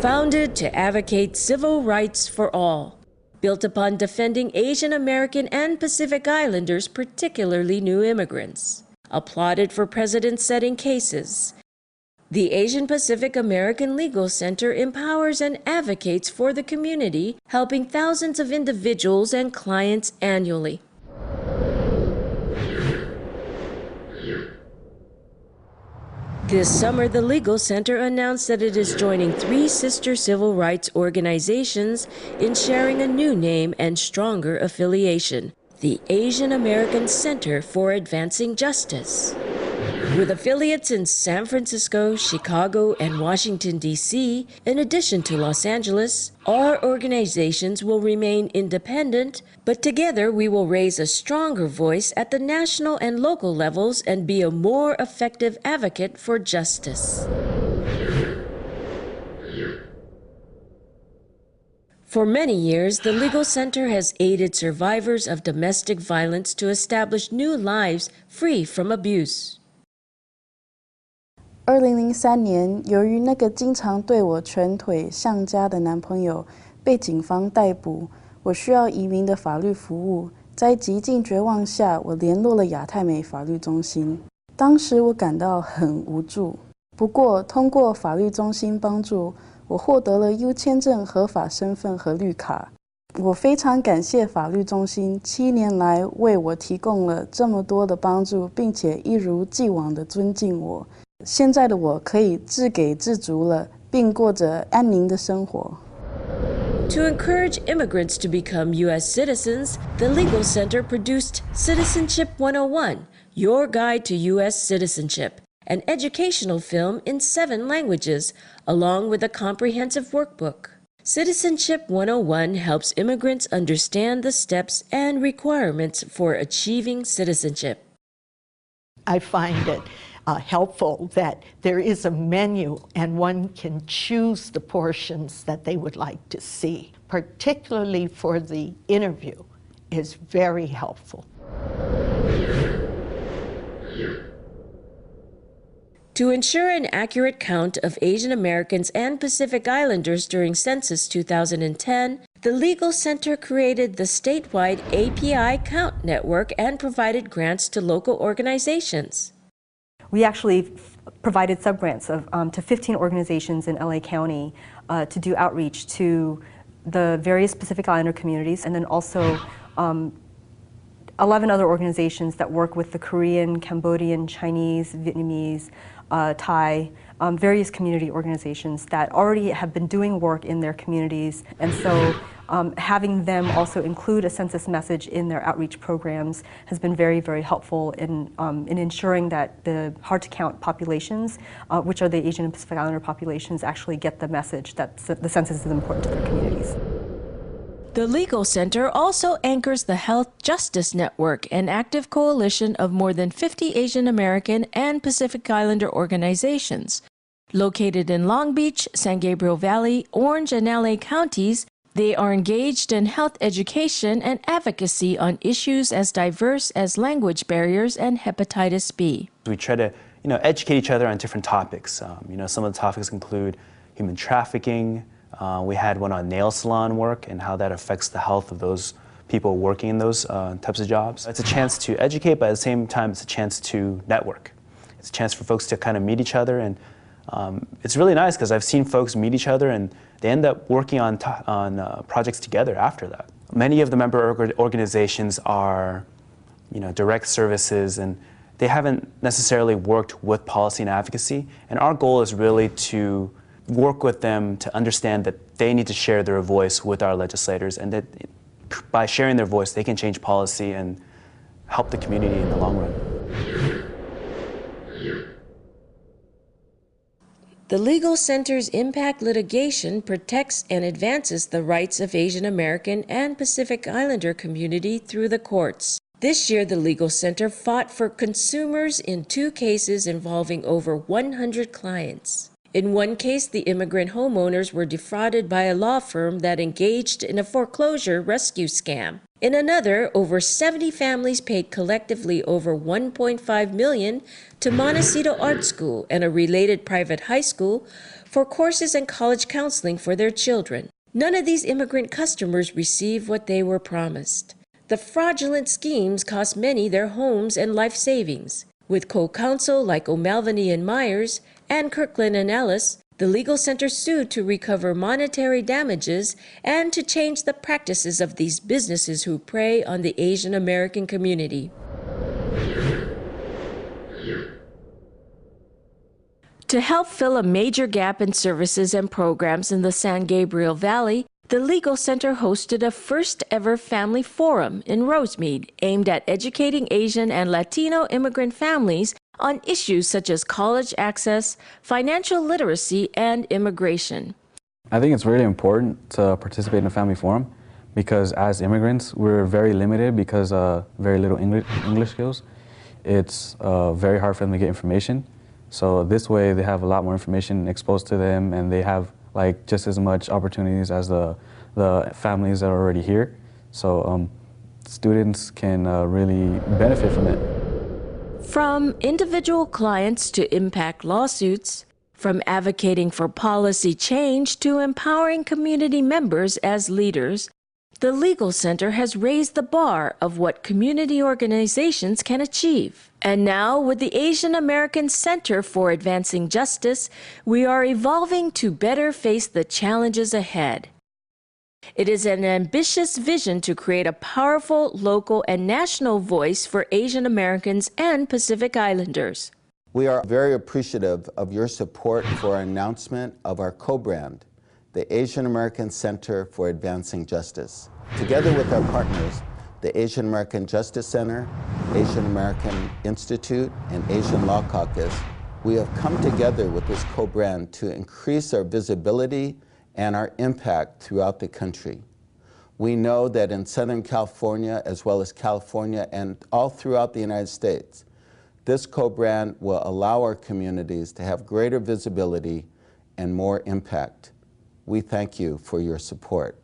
Founded to advocate civil rights for all, built upon defending Asian American and Pacific Islanders, particularly new immigrants. Applauded for precedent-setting cases, the Asian Pacific American Legal Center empowers and advocates for the community, helping thousands of individuals and clients annually. This summer, the Legal Center announced that it is joining 3 sister civil rights organizations in sharing a new name and stronger affiliation, the Asian American Center for Advancing Justice. With affiliates in San Francisco, Chicago, and Washington, D.C., in addition to Los Angeles, our organizations will remain independent, but together we will raise a stronger voice at the national and local levels and be a more effective advocate for justice. For many years, the Legal Center has aided survivors of domestic violence to establish new lives free from abuse. 2003年，由于那个经常对我拳腿相加的男朋友被警方逮捕，我需要移民的法律服务。在极尽绝望下，我联络了亚太美法律中心。当时我感到很无助，不过通过法律中心帮助，我获得了 U 签证合法身份和绿卡。我非常感谢法律中心7年来为我提供了这么多的帮助，并且一如既往地尊敬我。 现在的我可以自给自足了，并过着安宁的生活。To encourage immigrants to become U.S. citizens, the Legal Center produced Citizenship 101, Your Guide to U.S. Citizenship, an educational film in 7 languages, along with a comprehensive workbook. Citizenship 101 helps immigrants understand the steps and requirements for achieving citizenship. I find it helpful that there is a menu and one can choose the portions that they would like to see, particularly for the interview, is very helpful. To ensure an accurate count of Asian Americans and Pacific Islanders during Census 2010, the Legal Center created the statewide API Count Network and provided grants to local organizations. We actually provided subgrants to 15 organizations in LA County to do outreach to the various Pacific Islander communities, and then also 11 other organizations that work with the Korean, Cambodian, Chinese, Vietnamese, Thai, various community organizations that already have been doing work in their communities. And so having them also include a census message in their outreach programs has been very, very helpful in ensuring that the hard-to-count populations, which are the Asian and Pacific Islander populations, actually get the message that the census is important to their communities. The Legal Center also anchors the Health Justice Network, an active coalition of more than 50 Asian American and Pacific Islander organizations. Located in Long Beach, San Gabriel Valley, Orange, and LA counties, they are engaged in health education and advocacy on issues as diverse as language barriers and hepatitis B. We try to, educate each other on different topics. Some of the topics include human trafficking. We had one on nail salon work and how that affects the health of those people working in those types of jobs. It's a chance to educate, but at the same time, it's a chance to network. It's a chance for folks to kind of meet each other, and it's really nice because I've seen folks meet each other and they end up working on projects together after that. Many of the member organizations are, direct services, and they haven't necessarily worked with policy and advocacy. And our goal is really to work with them to understand that they need to share their voice with our legislators, and that by sharing their voice, they can change policy and help the community in the long run. The Legal Center's impact litigation protects and advances the rights of Asian American and Pacific Islander community through the courts. This year, the Legal Center fought for consumers in 2 cases involving over 100 clients. In one case, the immigrant homeowners were defrauded by a law firm that engaged in a foreclosure rescue scam. In another, over 70 families paid collectively over $1.5 million to Montecito Art School and a related private high school for courses and college counseling for their children. None of these immigrant customers received what they were promised. The fraudulent schemes cost many their homes and life savings. With co-counsel like O'Malveny and Myers and Kirkland and Ellis, the Legal Center sued to recover monetary damages and to change the practices of these businesses who prey on the Asian American community. To help fill a major gap in services and programs in the San Gabriel Valley, the Legal Center hosted a first-ever family forum in Rosemead aimed at educating Asian and Latino immigrant families on issues such as college access, financial literacy, and immigration. I think it's really important to participate in a family forum because as immigrants, we're very limited because very little English skills. It's very hard for them to get information. So this way they have a lot more information exposed to them and they have like just as much opportunities as the families that are already here. So students can really benefit from it. From individual clients to impact lawsuits, from advocating for policy change to empowering community members as leaders, the Legal Center has raised the bar of what community organizations can achieve. And now, with the Asian American Center for Advancing Justice, we are evolving to better face the challenges ahead. It is an ambitious vision to create a powerful local and national voice for Asian Americans and Pacific Islanders. We are very appreciative of your support for our announcement of our co-brand, the Asian American Center for Advancing Justice. Together with our partners, the Asian American Justice Center, Asian American Institute, and Asian Law Caucus, we have come together with this co-brand to increase our visibility and our impact throughout the country. We know that in Southern California, as well as California and all throughout the United States, this co-brand will allow our communities to have greater visibility and more impact. We thank you for your support.